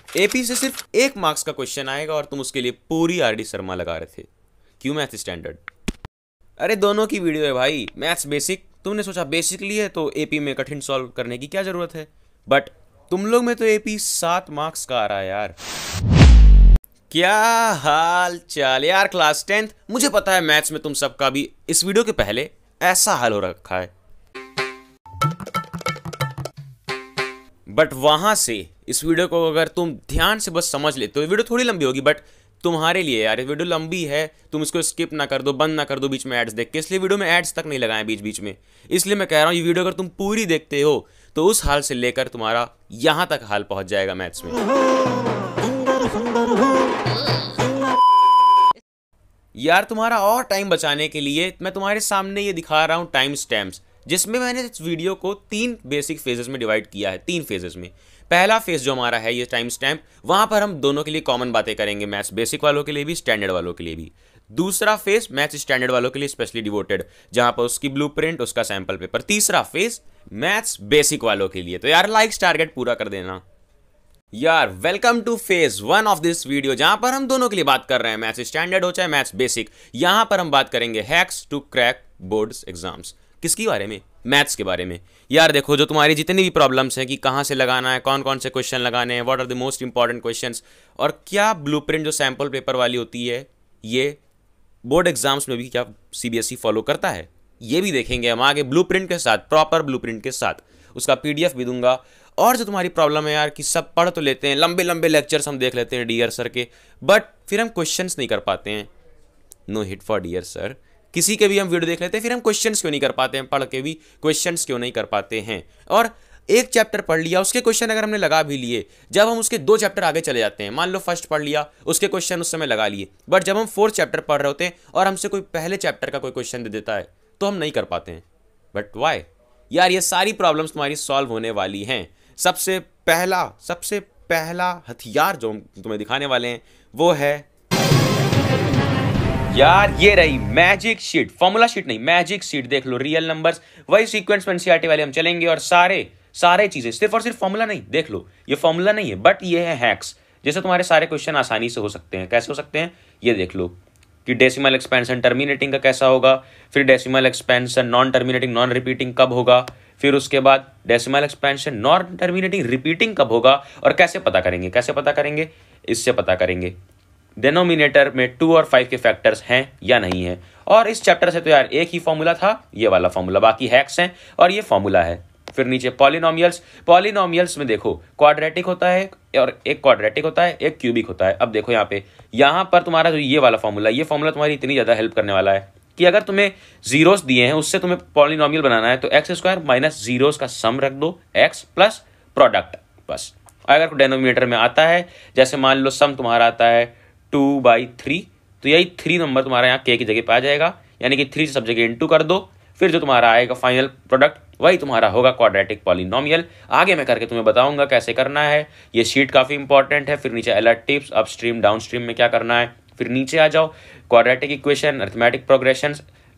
AP से सिर्फ 1 marks का क्वेश्चन आएगा और तुम उसके लिए पूरी आरडी शर्मा लगा रहे थे। क्यों मैथ स्टैंडर्ड? अरे दोनों की वीडियो है भाई, मैथ्स बेसिक। तुमने सोचा बेसिक ली है तो एपी में कठिन सॉल्व करने की क्या जरूरत है, बट तुम लोग में तो एपी 7 मार्क्स का आ रहा है यार। क्या हाल चाल यार क्लास 10th। मुझे पता है मैथ्स में तुम सबका भी इस वीडियो के पहले ऐसा हाल हो रखा है, बट वहां से इस वीडियो को अगर तुम ध्यान से बस समझ लेते हो, वीडियो थोड़ी लंबी होगी बट तुम्हारे लिए यार, वीडियो लंबी है, तुम इसको स्किप ना कर दो, बंद ना कर दो बीच में एड्स देख के। इसलिए वीडियो में एड्स तक नहीं लगाए बीच बीच में। इसलिए मैं कह रहा हूँ ये वीडियो अगर तुम पूरी देखते हो तो उस हाल से लेकर तुम्हारा यहां तक हाल पहुंच जाएगा मैथ्स में। यार तुम्हारा और टाइम बचाने के लिए मैं तुम्हारे सामने ये दिखा रहा हूं टाइम स्टैम्प्स, जिसमें मैंने इस वीडियो को 3 बेसिक फेजेस में डिवाइड किया है। 3 फेजेस में पहला फेज जो हमारा है ये टाइम स्टैम्प, वहां पर हम दोनों के लिए कॉमन बातें करेंगे, मैथ्स बेसिक वालों के लिए भी, स्टैंडर्ड वालों के लिए भी। दूसरा फेज मैथ्स स्टैंडर्ड वालों के लिए स्पेशली डिवोटेड, जहां पर उसकी ब्लूप्रिंट, उसका सैंपल पेपर। तीसरा फेज मैथ्स बेसिक वालों के लिए। तो यार लाइक्स टारगेट पूरा कर देना यार। Welcome two phase 1 of this video, जहां पर हम दोनों के लिए बात कर रहे हैं, मैथ्स स्टैंडर्ड हो चाहे मैथ्स बेसिक। यहां पर हम बात करेंगे hacks to crack boards exams. किसके बारे में? मैथ्स के बारे में। यार देखो, जो तुम्हारी जितनी भी प्रॉब्लम्स हैं कि कहां से लगाना है, कौन कौन से क्वेश्चन लगाने हैं, what are the most important questions, और क्या ब्लूप्रिंट जो सैंपल पेपर वाली होती है ये बोर्ड एग्जाम्स में भी क्या सीबीएसई फॉलो करता है, ये भी देखेंगे हम आगे ब्लूप्रिंट के साथ, प्रॉपर ब्लूप्रिंट के साथ। उसका पीडीएफ भी दूंगा। और जो तुम्हारी प्रॉब्लम है यार कि सब पढ़ तो लेते हैं, लंबे लंबे लेक्चर्स हम देख लेते हैं डियर सर के, बट फिर हम क्वेश्चंस नहीं कर पाते हैं। No hit for dear sir, किसी के भी हम वीडियो देख लेते हैं, फिर हम क्वेश्चंस क्यों नहीं कर पाते हैं, पढ़ के भी क्वेश्चंस क्यों नहीं कर पाते हैं। और एक चैप्टर पढ़ लिया, उसके क्वेश्चन अगर हमने लगा भी लिए, जब हम उसके 2 चैप्टर आगे चले जाते हैं, मान लो फर्स्ट पढ़ लिया, उसके क्वेश्चन उस समय लगा लिए, बट जब हम 4th चैप्टर पढ़ रहे होते हैं और हमसे कोई पहले चैप्टर का कोई क्वेश्चन दे देता है तो हम नहीं कर पाते हैं। But why? यार ये सारी प्रॉब्लम्स तुम्हारी सॉल्व होने वाली हैं। सबसे पहला हथियार जो हम तुम्हें दिखाने वाले हैं वो है यार ये रही मैजिक शीट। फॉर्मूला शीट नहीं, मैजिक शीट। देख लो, रियल नंबर्स, वही सीक्वेंस में एनसीईआरटी वाले हम चलेंगे, और सारे चीजें सिर्फ और सिर्फ फॉर्मूला नहीं। देख लो, ये फॉर्मूला नहीं है बट ये है हैक्स, जैसे तुम्हारे सारे क्वेश्चन आसानी से हो सकते हैं। कैसे हो सकते हैं ये देख लो, कि डेसिमल एक्सपेंशन टर्मिनेटिंग का कैसा होगा, फिर decimal expansion non terminating non repeating कब होगा, फिर उसके बाद decimal expansion non terminating repeating कब होगा, और कैसे पता करेंगे, इससे पता करेंगे डिनोमिनेटर में 2 और 5 के फैक्टर्स हैं या नहीं है। और इस चैप्टर से तो यार एक ही फॉर्मूला था, ये वाला फॉर्मूला, बाकी हैक्स हैं और ये फॉर्मूला है। फिर नीचे पॉलिनोमियल्स में देखो, क्वाड्रेटिक होता है और एक क्वाड्रेटिक होता है, एक क्यूबिक होता है। अब देखो यहाँ पर तुम्हारा जो ये वाला फॉर्मूला, ये फॉर्मूला तुम्हारी इतनी ज्यादा हेल्प करने वाला है कि अगर तुम्हें जीरोस दिए हैं, उससे तुम्हें पॉलिनोमियल बनाना है, तो x² माइनस जीरोस का सम रख दो, x प्लस प्रोडक्ट, बस। अगर डिनोमिनेटर में आता है, जैसे मान लो सम तुम्हारा आता है 2/3, तो यही 3 नंबर तुम्हारा यहाँ k की जगह पे आ जाएगा, यानी कि 3 सब जगह इंटू कर दो, फिर जो तुम्हारा आएगा फाइनल प्रोडक्ट वही तुम्हारा होगा क्वाड्रेटिक पॉलिनोमियल। आगे मैं करके तुम्हें बताऊंगा कैसे करना है। ये शीट काफी इंपॉर्टेंट है। फिर नीचे अलर्ट टिप्स, अपस्ट्रीम डाउनस्ट्रीम में क्या करना है। फिर नीचे आ जाओ, quadratic equation, arithmetic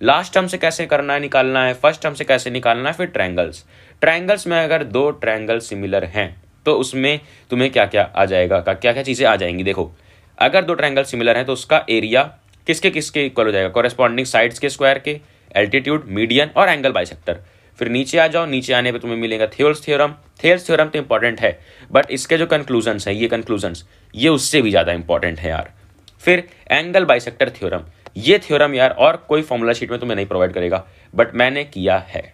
last term से कैसे करना है, निकालना है, फर्स्ट टर्म से कैसे निकालना है। फिर ट्रायंगल्स में अगर 2 ट्रायंगल सिमिलर हैं तो उसमें तुम्हें क्या क्या आ जाएगा, क्या क्या चीजें आ जाएंगी। देखो, अगर 2 ट्रायंगल सिमिलर हैं तो उसका एरिया किसके किसके इक्वल हो जाएगा, कॉरेस्पॉन्डिंग साइड्स के स्क्वायर के, एल्टीट्यूड, मीडियन और एंगल बाइसेक्टर। फिर नीचे आ जाओ, नीचे आने पे तुम्हें मिलेगा थेल्स थ्योरम तो इंपॉर्टेंट है, बट इसके जो कंक्लूजन्स है, ये उससे भी ज्यादा इंपॉर्टेंट है यार। फिर एंगल बाइसेक्टर थ्योरम, ये थ्योरम यार और कोई फॉर्मूला शीट में तुम्हें नहीं प्रोवाइड करेगा, बट मैंने किया है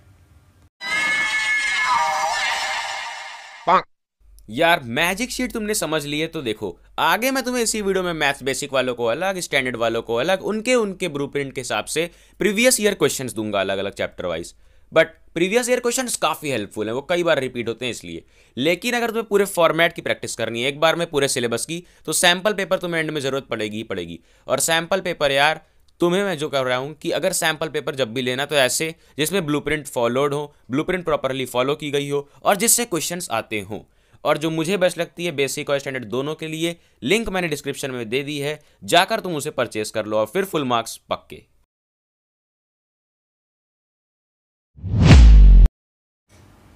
यार। मैजिक शीट तुमने समझ ली है तो देखो, आगे मैं तुम्हें इसी वीडियो में मैथ्स बेसिक वालों को अलग, स्टैंडर्ड वालों को अलग, उनके ब्लूप्रिंट के हिसाब से प्रीवियस ईयर क्वेश्चंस दूंगा अलग अलग chapter wise. But previous year questions काफी हेल्पफुल हैं, वो कई बार रिपीट होते हैं इसलिए। लेकिन अगर तुम्हें पूरे फॉर्मेट की प्रैक्टिस करनी है एक बार में पूरे सिलेबस की, तो सैंपल पेपर तुम्हें एंड में जरूरत पड़ेगी ही पड़ेगी। और सैंपल पेपर यार तुम्हें मैं जो कर रहा हूं कि अगर सैंपल पेपर जब भी लेना तो ऐसे जिसमें ब्लूप्रिंट फॉलोड हो, ब्लूप्रिंट प्रॉपरली फॉलो की गई हो, और जिससे क्वेश्चंस आते हों। और जो मुझे बेस्ट लगती है बेसिक और स्टैंडर्ड दोनों के लिए, लिंक मैंने डिस्क्रिप्शन में दे दी है, जाकर तुम उसे परचेस कर लो और फिर फुल मार्क्स पक्के।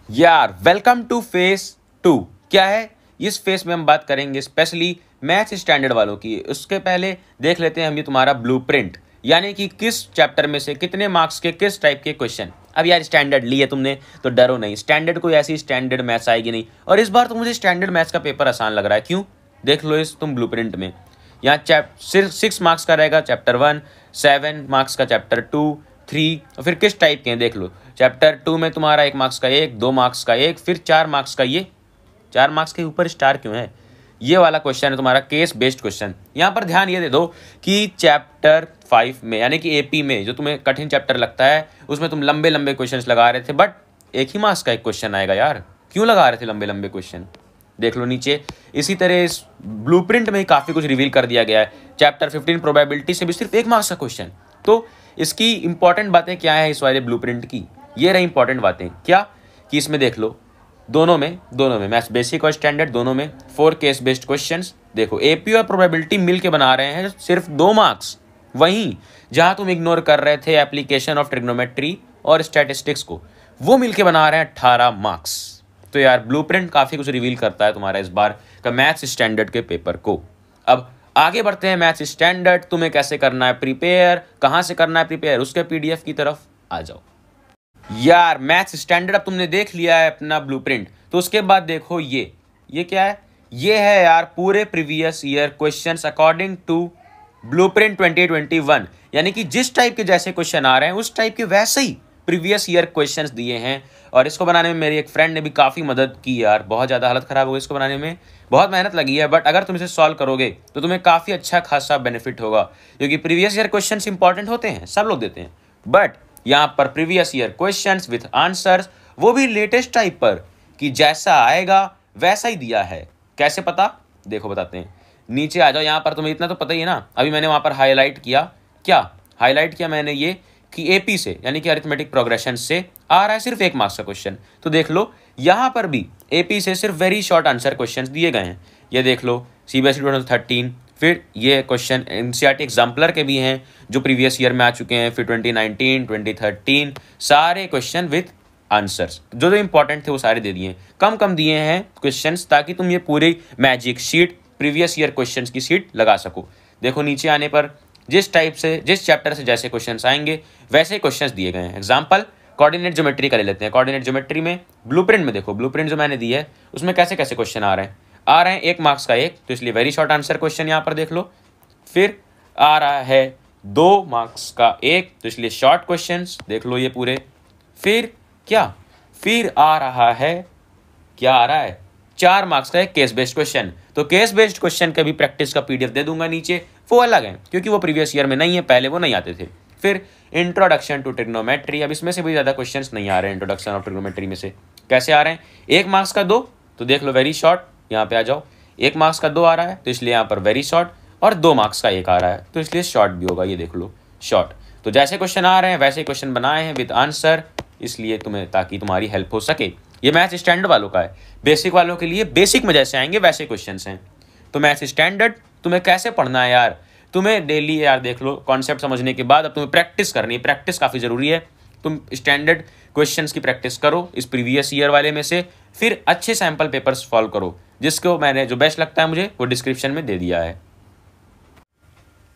यार वेलकम टू फेज 2। क्या है इस फेस में हम बात करेंगे स्पेशली मैथ्स स्टैंडर्ड वालों की। उसके पहले देख लेते हैं हम ये तुम्हारा ब्लूप्रिंट, यानी कि किस चैप्टर में से कितने मार्क्स के किस टाइप के क्वेश्चन। अब यार स्टैंडर्ड लिए तुमने तो डरो नहीं, स्टैंडर्ड कोई ऐसी स्टैंडर्ड मैथ्स आएगी नहीं। और इस बार तो मुझे स्टैंडर्ड मैथ्स का पेपर आसान लग रहा है। क्यों? देख लो इस तुम ब्लूप्रिंट में, यहाँ सिर्फ 6 मार्क्स का रहेगा चैप्टर 1, 7 मार्क्स का चैप्टर 2, 3, और फिर किस टाइप के हैं देख लो। चैप्टर 2 में तुम्हारा 1 मार्क्स का 1, 2 मार्क्स का 1, फिर 4 मार्क्स का ये। 4 मार्क्स के ऊपर स्टार क्यों है? ये वाला क्वेश्चन है तुम्हारा केस बेस्ड क्वेश्चन। यहाँ पर ध्यान ये दे दो कि चैप्टर 5 में यानी कि एपी में जो तुम्हें कठिन चैप्टर लगता है उसमें तुम लंबे लंबे क्वेश्चंस लगा रहे थे, बट एक ही मार्क्स का एक क्वेश्चन आएगा यार। क्यों लगा रहे थे लंबे लंबे क्वेश्चन? देख लो नीचे। इसी तरह इस ब्लूप्रिंट में ही काफ़ी कुछ रिवील कर दिया गया है। चैप्टर 15 प्रोबेबिलिटी से भी सिर्फ 1 मार्क्स का क्वेश्चन। तो इसकी इंपॉर्टेंट बातें क्या है इस वाले ब्लूप्रिंट की? ये रही इंपॉर्टेंट बातें क्या कि इसमें देख लो दोनों में मैथ्स बेसिक और स्टैंडर्ड दोनों में 4 केस बेस्ड क्वेश्चंस। देखो एपी और प्रोबेबिलिटी मिल के बना रहे हैं सिर्फ 2 मार्क्स। वहीं जहां तुम इग्नोर कर रहे थे एप्लीकेशन ऑफ ट्रिग्नोमेट्री और स्टैटिस्टिक्स को, वो मिल के बना रहे हैं 18 मार्क्स। तो यार ब्लूप्रिंट काफ़ी कुछ रिवील करता है तुम्हारा इस बार का मैथ्स स्टैंडर्ड के पेपर को। अब आगे बढ़ते हैं मैथ्स स्टैंडर्ड। तुम्हें कैसे करना है प्रिपेयर, कहाँ से करना है प्रिपेयर, उसके पीडीएफ की तरफ आ जाओ। यार मैथ्स स्टैंडर्ड अब तुमने देख लिया है अपना ब्लूप्रिंट, तो उसके बाद देखो ये क्या है? ये है यार पूरे previous year questions according to blueprint 2021, यानी कि जिस टाइप के जैसे क्वेश्चन आ रहे हैं उस टाइप के वैसे ही प्रीवियस ईयर क्वेश्चंस दिए हैं। और इसको बनाने में मेरी एक फ्रेंड ने भी काफ़ी मदद की यार, बहुत ज़्यादा हालत ख़राब हो गई इसको बनाने में, बहुत मेहनत लगी है। बट अगर तुम इसे सॉल्व करोगे तो तुम्हें काफ़ी अच्छा खासा बेनिफिट होगा, क्योंकि प्रीवियस ईयर क्वेश्चंस इंपॉर्टेंट होते हैं, सब लोग देते हैं, बट यहाँ पर previous year questions with answers, वो भी लेटेस्ट टाइप पर, कि जैसा आएगा वैसा ही दिया है। कैसे पता? देखो बताते हैं। नीचे आ जाओ। यहाँ पर तुम्हें इतना तो पता ही है ना, अभी मैंने वहाँ पर हाईलाइट किया। क्या हाईलाइट किया मैंने? ये कि एपी से यानी कि अरिथमेटिक प्रोग्रेशन से आ रहा है सिर्फ 1 मार्क्स का क्वेश्चन। तो देख लो यहाँ पर भी एपी से सिर्फ वेरी शॉर्ट आंसर क्वेश्चन दिए गए हैं। ये देख लो सीबीएसई 2013, फिर ये क्वेश्चन एनसीईआरटी एग्जाम्पलर के भी हैं जो प्रीवियस ईयर में आ चुके हैं, फिर 2019, 2013 सारे क्वेश्चन विथ आंसर्स जो इंपॉर्टेंट थे वो सारे दे दिए। कम दिए हैं क्वेश्चंस ताकि तुम ये पूरी magic sheet previous year questions की सीट लगा सको। देखो नीचे आने पर जिस टाइप से जिस चैप्टर से जैसे क्वेश्चंस आएंगे वैसे क्वेश्चंस दिए गए हैं। एग्जांपल कोऑर्डिनेट ज्योमेट्री का ले लेते हैं। कोऑर्डिनेट ज्योमेट्री में ब्लूप्रिंट में देखो, ब्लूप्रिंट जो मैंने दी है उसमें कैसे कैसे क्वेश्चन आ रहे हैं 1 मार्क्स का 1, तो इसलिए वेरी शॉर्ट आंसर क्वेश्चन यहाँ पर देख लो। फिर आ रहा है 2 मार्क्स का 1, तो इसलिए शॉर्ट क्वेश्चन देख लो ये पूरे। फिर फिर आ रहा है 4 मार्क्स का एक केस बेस्ड क्वेश्चन। तो केस बेस्ड क्वेश्चन का भी प्रैक्टिस का पीडीएफ दे दूंगा नीचे, वो अलग है क्योंकि वो प्रीवियस ईयर में नहीं है, पहले वो नहीं आते थे। फिर इंट्रोडक्शन टू ट्रिग्नोमेट्री, अब इसमें से भी ज़्यादा क्वेश्चंस नहीं आ रहे हैं इंट्रोडक्शन ऑफ ट्रिग्नोमेट्री में से। कैसे आ रहे हैं? 1 मार्क्स का 2, तो देख लो वेरी शॉर्ट। यहाँ पे आ जाओ, 1 मार्क्स का 2 आ रहा है तो इसलिए यहाँ पर वेरी शॉर्ट, और 2 मार्क्स का 1 आ रहा है तो इसलिए शॉर्ट भी होगा। ये देख लो शॉर्ट। तो जैसे क्वेश्चन आ रहे हैं वैसे क्वेश्चन बनाए हैं विद आंसर, इसलिए ताकि तुम्हारी हेल्प हो सके। ये मैथ्स स्टैंडर्ड वालों का है। बेसिक वालों के लिए बेसिक में जैसे आएंगे वैसे क्वेश्चंस हैं। तो मैथ्स स्टैंडर्ड तुम्हें कैसे पढ़ना है यार? तुम्हें डेली यार देख लो कॉन्सेप्ट समझने के बाद अब तुम्हें प्रैक्टिस करनी है। प्रैक्टिस काफ़ी ज़रूरी है। तुम स्टैंडर्ड क्वेश्चंस की प्रैक्टिस करो इस प्रीवियस ईयर वाले में से, फिर अच्छे सैम्पल पेपर्स सॉल्व करो, जिसको मैंने जो बेस्ट लगता है मुझे वो डिस्क्रिप्शन में दे दिया है।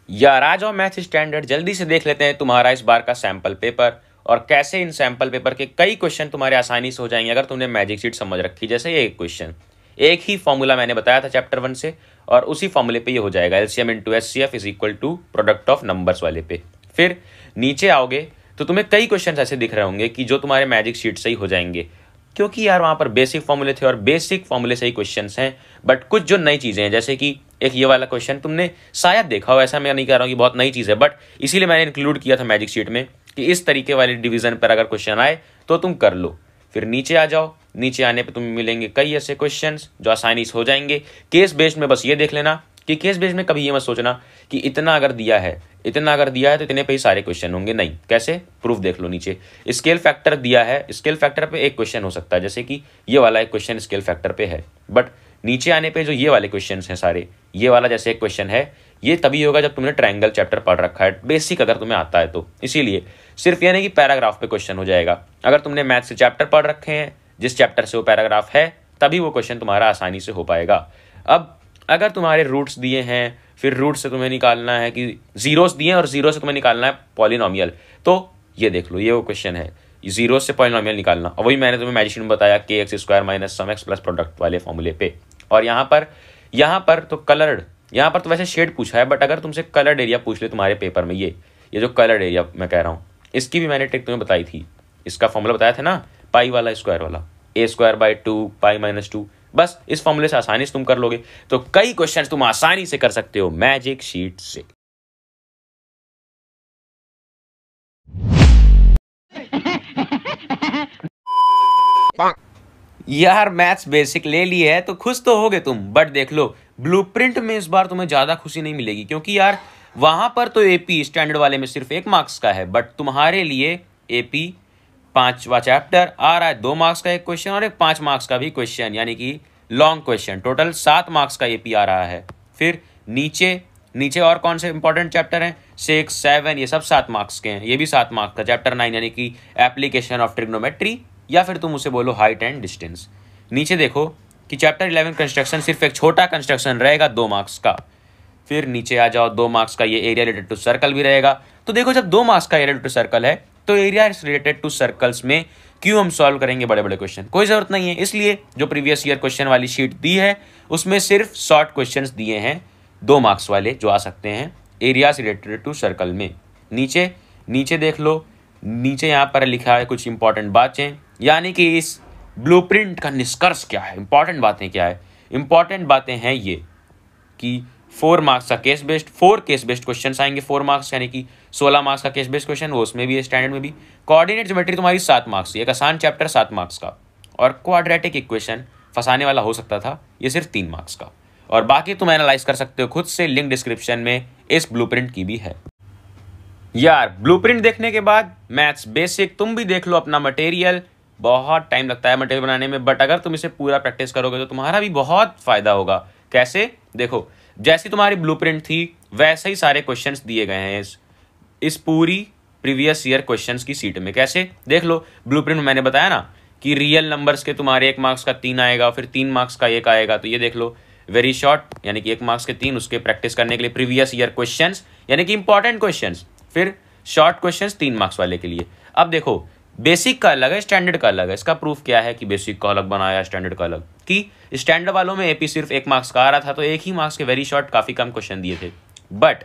यार आ जाओ मैथ्स स्टैंडर्ड, जल्दी से देख लेते हैं तुम्हारा इस बार का सैम्पल पेपर और कैसे इन सैम्पल पेपर के कई क्वेश्चन तुम्हारे आसानी से हो जाएंगे अगर तुमने मैजिक शीट समझ रखी। जैसे ये एक क्वेश्चन, एक ही फॉर्मूला मैंने बताया था चैप्टर 1 से, और उसी फॉर्मूले पे ये हो जाएगा LCM into HCF is equal to product of numbers वाले पे। फिर नीचे आओगे तो तुम्हें कई क्वेश्चन ऐसे दिख रहे होंगे कि जो तुम्हारे मैजिक शीट से ही हो जाएंगे, क्योंकि यार वहाँ पर बेसिक फॉर्मूले थे और बेसिक फॉर्मूले से ही क्वेश्चन हैं। बट कुछ जो नई चीज़ें हैं, जैसे कि एक ये वाला क्वेश्चन तुमने शायद देखा हो, ऐसा मैं नहीं कह रहा हूँ कि बहुत नई चीज़ है, बट इसीलिए मैंने इंक्लूड किया था मैजिक शीट में कि इस तरीके वाले डिवीजन पर अगर क्वेश्चन आए तो तुम कर लो। फिर नीचे आ जाओ, नीचे आने पे तुम्हें मिलेंगे कई ऐसे क्वेश्चंस जो आसानी से हो जाएंगे। केस बेस्ड में बस ये देख लेना कि केस बेस्ड में कभी ये मत सोचना कि इतना अगर दिया है तो इतने पे ही सारे क्वेश्चन होंगे, नहीं। कैसे? प्रूफ देख लो नीचे। स्केल फैक्टर दिया है, स्केल फैक्टर पे एक क्वेश्चन हो सकता है, जैसे कि ये वाला एक क्वेश्चन स्केल फैक्टर पे है, बट नीचे आने पे जो ये वाले क्वेश्चन हैं सारे, ये वाला जैसे एक क्वेश्चन है, ये तभी होगा जब तुमने ट्रायंगल चैप्टर पढ़ रखा है, बेसिक अगर तुम्हें आता है तो। इसीलिए सिर्फ ये नहीं कि पैराग्राफ पे क्वेश्चन हो जाएगा। अगर तुमने मैथ्स से चैप्टर पढ़ रखे हैं, जिस चैप्टर से वो पैराग्राफ है, तभी वो क्वेश्चन तुम्हारा आसानी से हो पाएगा। अब अगर तुम्हारे रूट्स दिए हैं, फिर रूट से तुम्हें निकालना है कि जीरोस दिए हैं और जीरो से तुम्हें निकालना है पॉलिनोमियल, तो ये देख लो, ये वो क्वेश्चन है, जीरो से पॉलिनोमियल निकालना। और वही मैंने तुम्हें मैजिक शीट में बताया के x square minus sum x plus product वाले फॉर्मूले पे। और यहाँ पर तो कलर्ड, यहाँ पर तो वैसे शेड पूछा है, बट अगर तुमसे कलर्ड एरिया पूछ ले तुम्हारे पेपर में, ये जो कलर्ड एरिया मैं कह रहा हूँ, इसकी भी मैंने ट्रिक तुम्हें बताई थी। इसका फॉर्मूला बताया था ना, पाई वाला स्क्वायर वाला, ए स्क्वायर बाई 2 पाई माइनस 2। बस इस फॉर्मूले से आसानी से तुम कर लोगे, तो कई क्वेश्चंस तुम आसानी से कर सकते हो मैजिक शीट से। यार मैथ्स बेसिक ले ली है तो खुश तो होगे तुम, बट देख लो ब्लूप्रिंट में इस बार तुम्हें ज्यादा खुशी नहीं मिलेगी, क्योंकि यार वहां पर तो एपी स्टैंडर्ड वाले में सिर्फ 1 मार्क्स का है, बट तुम्हारे लिए एपी 5वां चैप्टर आ रहा है, 2 मार्क्स का एक क्वेश्चन और एक 5 मार्क्स का भी क्वेश्चन, यानी कि लॉन्ग क्वेश्चन। टोटल 7 मार्क्स का एपी आ रहा है। फिर नीचे और कौन से इंपॉर्टेंट चैप्टर हैं, 6, 7, ये सब 7 मार्क्स के हैं। ये भी 7 मार्क्स का चैप्टर 9 यानी कि एप्लीकेशन ऑफ ट्रिग्नोमेट्री, या फिर तुम उसे बोलो हाइट एंड डिस्टेंस। नीचे देखो कि चैप्टर 11 कंस्ट्रक्शन सिर्फ एक छोटा कंस्ट्रक्शन रहेगा 2 मार्क्स का। फिर नीचे आ जाओ, 2 मार्क्स का ये एरिया रिलेटेड टू सर्कल भी रहेगा। तो देखो जब 2 मार्क्स का एरिया रिलेटेड टू सर्कल है, तो एरिया रिलेटेड टू सर्कल्स में क्यों हम सॉल्व करेंगे बड़े बड़े क्वेश्चन, कोई जरूरत नहीं है। इसलिए जो प्रीवियस ईयर क्वेश्चन वाली शीट दी है उसमें सिर्फ शॉर्ट क्वेश्चंस दिए हैं 2 मार्क्स वाले, जो आ सकते हैं एरियाज रिलेटेड टू सर्कल में। नीचे देख लो, नीचे यहाँ पर लिखा है कुछ इंपॉर्टेंट बातें, यानी कि इस ब्लूप्रिंट का निष्कर्ष क्या है, इंपॉर्टेंट बातें क्या है। इंपॉर्टेंट बातें हैं ये कि 4 मार्क्स का case based, 4 case based question आएंगे 4 मार्क्स, यानी कि 16 मार्क्स का केस बेस्ड क्वेश्चन, वो उसमें भी है, स्टैंडर्ड में भी। कोऑर्डिनेट ज्योमेट्री तुम्हारी 7 मार्क्स की, एक आसान चैप्टर 7 मार्क्स का। और क्वाड्रेटिक इक्वेशन फंसाने वाला हो सकता था, ये सिर्फ 3 मार्क्स का। और बाकी तुम एनालाइज कर सकते हो खुद से, लिंक डिस्क्रिप्शन में इस ब्लूप्रिंट की भी है। यार ब्लूप्रिंट देखने के बाद मैथ्स बेसिक तुम भी देख लो अपना मटेरियल। बहुत टाइम लगता है मटेरियल बनाने में, बट अगर तुम इसे पूरा प्रैक्टिस करोगे तो तुम्हारा भी बहुत फायदा होगा। कैसे, देखो जैसी तुम्हारी ब्लूप्रिंट थी वैसे ही सारे क्वेश्चंस दिए गए हैं इस पूरी प्रीवियस ईयर क्वेश्चंस की सीट में। कैसे, देख लो ब्लूप्रिंट में मैंने बताया ना कि रियल नंबर्स के तुम्हारे 1 मार्क्स का 3 आएगा, फिर 3 मार्क्स का 1 आएगा। तो ये देख लो वेरी शॉर्ट, यानी कि 1 मार्क्स के 3, उसके प्रैक्टिस करने के लिए प्रीवियस ईयर क्वेश्चंस यानी कि इंपॉर्टेंट क्वेश्चंस। फिर शॉर्ट क्वेश्चंस 3 मार्क्स वाले के लिए। अब देखो बेसिक का अलग है, स्टैंडर्ड का अलग है। इसका प्रूफ क्या है कि बेसिक का अलग बनाया, स्टैंडर्ड का अलग, कि स्टैंडर्ड वालों में एपी सिर्फ 1 मार्क्स का आ रहा था, तो 1 ही मार्क्स के वेरी शॉर्ट काफी कम क्वेश्चन दिए थे। बट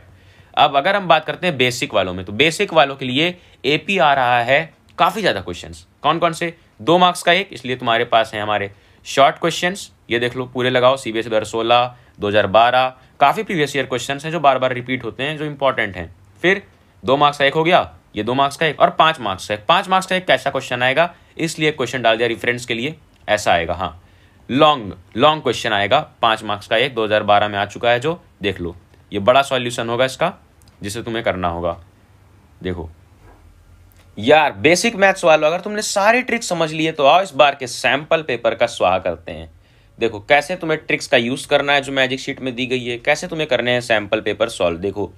अब अगर हम बात करते हैं बेसिक वालों में, तो बेसिक वालों के लिए एपी आ रहा है काफी ज्यादा क्वेश्चंस। कौन कौन से, 2 मार्क्स का 1, इसलिए तुम्हारे पास है हमारे शॉर्ट क्वेश्चंस, ये देख लो पूरे लगाओ, सीबीएसई 2016, 2012, काफी प्रीवियस ईयर क्वेश्चंस हैं जो बार बार रिपीट होते हैं, जो इंपॉर्टेंट हैं। फिर 2 मार्क्स का 1 हो गया, ये 2 मार्क्स का 1, और 5 मार्क्स का 1। 5 मार्क्स का 1 कैसा क्वेश्चन आएगा, इसलिए क्वेश्चन डाल दिया रेफरेंस के लिए, ऐसा आएगा। हाँ, लॉन्ग क्वेश्चन आएगा, 5 मार्क्स का 1, 2012 में आ चुका है जो, देख लो ये बड़ा सॉल्यूशन होगा इसका, जिसे तुम्हें करना होगा। देखो यार बेसिक मैथ्स वालों, अगर तुमने सारी ट्रिक्स समझ लिए तो आओ इस बार के सैंपल पेपर का स्वाहा करते हैं। देखो कैसे तुम्हें ट्रिक्स का यूज करना है जो मैजिक शीट में दी गई है, कैसे तुम्हें करने हैं सैंपल पेपर सॉल्व। देखो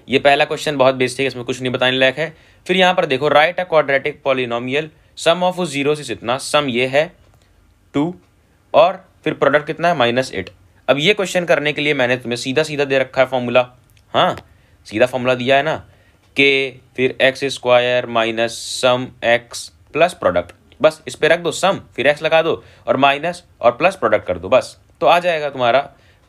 ये पहला क्वेश्चन बहुत बेसिक है, इसमें कुछ नहीं बताने लायक है। फिर यहाँ पर देखो, write a quadratic polynomial, sum of zero से इतना, सम ये है 2, और फिर प्रोडक्ट कितना है -8। अब ये क्वेश्चन करने के लिए मैंने तुम्हें सीधा सीधा दे रखा है फॉर्मूला। हाँ, सीधा फॉर्मूला दिया है ना, के फिर x square minus sum x plus product, बस इस पे रख दो सम, फिर एक्स लगा दो और माइनस और प्लस प्रोडक्ट कर दो, बस तो आ जाएगा तुम्हारा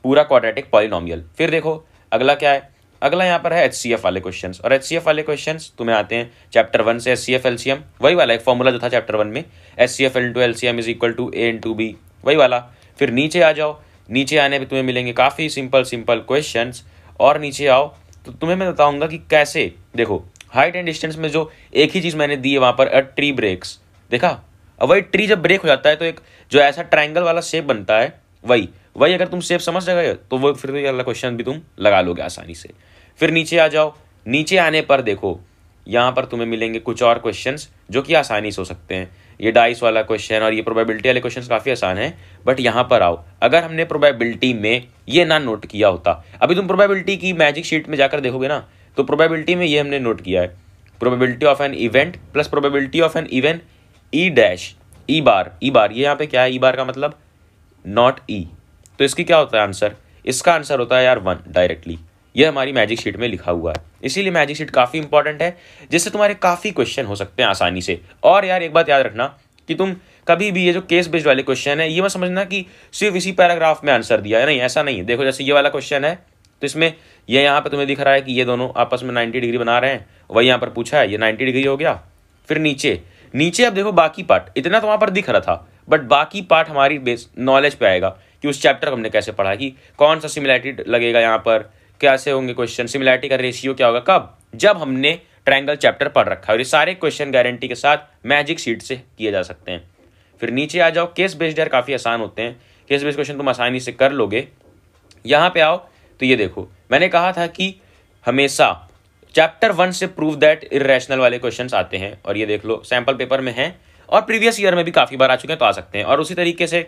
पूरा क्वाड्रेटिक पॉलिनोमियल। फिर देखो अगला क्या है, अगला यहाँ पर है HCF वाले क्वेश्चंस, और HCF वाले क्वेश्चंस तुम्हें आते हैं चैप्टर 1 से, HCF LCM वही वाला एक फॉर्मूला जो था चैप्टर 1 में, HCF into LCM is equal to A into B, वही वाला। फिर नीचे आ जाओ, नीचे आने पे तुम्हें मिलेंगे काफ़ी सिंपल क्वेश्चंस, और नीचे आओ तो तुम्हें मैं बताऊंगा कि कैसे। देखो हाइट एंड डिस्टेंस में जो एक ही चीज़ मैंने दी है वहाँ पर, अ ट्री ब्रेक्स, देखा। अब वही ट्री जब ब्रेक हो जाता है तो एक जो ऐसा ट्रायंगल वाला शेप बनता है, वही अगर तुम शेप समझ गए तो वो फिर ये वाला क्वेश्चन भी तुम लगा लोगे आसानी से। फिर नीचे आ जाओ, नीचे आने पर देखो यहाँ पर तुम्हें मिलेंगे कुछ और क्वेश्चंस जो कि आसानी से हो सकते हैं। ये डाइस वाला क्वेश्चन और ये प्रोबेबिलिटी वाले क्वेश्चंस काफ़ी आसान है, बट यहाँ पर आओ, अगर हमने प्रोबेबिलिटी में ये ना नोट किया होता, अभी तुम प्रोबेबिलिटी की मैजिक शीट में जाकर देखोगे ना, तो प्रोबेबिलिटी में ये हमने नोट किया है, probability of an event plus probability of an event E dash E bar. ये यहाँ पे क्या है, ई बार का मतलब नॉट ई। तो इसकी क्या होता है आंसर? इसका आंसर होता है यार 1 डायरेक्टली। ये हमारी मैजिक शीट में लिखा हुआ है, इसीलिए मैजिक शीट काफ़ी इंपॉर्टेंट है, जिससे तुम्हारे काफ़ी क्वेश्चन हो सकते हैं आसानी से। और यार एक बात याद रखना कि तुम कभी भी ये जो केस बेस्ड वाले क्वेश्चन है, ये मत समझना कि सिर्फ इसी पैराग्राफ में आंसर दिया है, नहीं, ऐसा नहीं है। देखो जैसे ये वाला क्वेश्चन है, तो इसमें ये यहाँ पे तुम्हें दिख रहा है कि ये दोनों आपस में 90 डिग्री बना रहे हैं, वही यहाँ पर पूछा है, ये 90 डिग्री हो गया। फिर नीचे नीचे अब देखो बाकी पार्ट, इतना तो वहाँ पर दिख रहा था, बट बाकी पार्ट हमारी बेस नॉलेज पे आएगा कि उस चैप्टर को हमने कैसे पढ़ा, कि कौन सा सिमिलैरिटी लगेगा यहाँ पर, कैसे होंगे क्वेश्चन, सिमिलैरिटी का रेशियो क्या होगा, कब, जब हमने ट्रायंगल चैप्टर पढ़ रखा है। और ये सारे क्वेश्चन गारंटी के साथ मैजिक शीट से किए जा सकते हैं। फिर नीचे आ जाओ, केस बेस्ड यार काफ़ी आसान होते हैं, केस बेस्ड क्वेश्चन तुम आसानी से कर लोगे। यहाँ पे आओ तो ये देखो, मैंने कहा था कि हमेशा चैप्टर 1 से प्रूव दैट इरेशनल वाले क्वेश्चंस आते हैं, और ये देख लो सैम्पल पेपर में हैं और प्रीवियस ईयर में भी काफ़ी बार आ चुके हैं, तो आ सकते हैं। और उसी तरीके से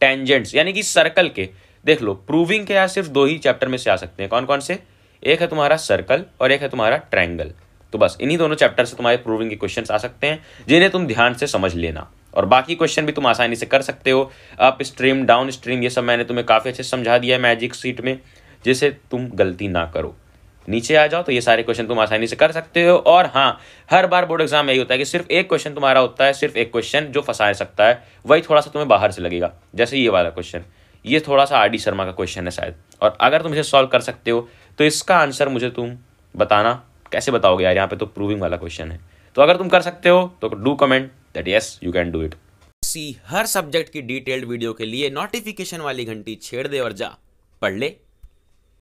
टेंजेंट्स यानी कि सर्कल के देख लो, प्रूविंग के यार सिर्फ 2 ही चैप्टर में से आ सकते हैं। कौन कौन से? एक है तुम्हारा सर्कल और एक है तुम्हारा ट्रायंगल। तो बस इन्हीं दोनों चैप्टर से तुम्हारे प्रूविंग के क्वेश्चंस आ सकते हैं, जिन्हें तुम ध्यान से समझ लेना। और बाकी क्वेश्चन भी तुम आसानी से कर सकते हो, अप स्ट्रीम डाउन स्ट्रीम, ये सब मैंने तुम्हें काफ़ी अच्छे से समझा दिया है मैजिक शीट में, जिससे तुम गलती ना करो। नीचे आ जाओ तो ये सारे क्वेश्चन तुम आसानी से कर सकते हो। और हाँ, हर बार बोर्ड एग्जाम में यही होता है कि सिर्फ एक क्वेश्चन तुम्हारा होता है, सिर्फ एक क्वेश्चन जो फंसा सकता है, वही थोड़ा सा तुम्हें बाहर से लगेगा। जैसे ये वाला क्वेश्चन, ये थोड़ा सा RD शर्मा का क्वेश्चन है शायद, और अगर तुम इसे सॉल्व कर सकते हो तो इसका आंसर मुझे तुम बताना। कैसे बताओगे यार, यहाँ पे तो प्रूविंग वाला क्वेश्चन है। तो अगर तुम कर सकते हो तो do comment that yes you can do it. Her subject की डिटेल्ड वीडियो के लिए नोटिफिकेशन वाली घंटी छेड़ दे और जा पढ़ ले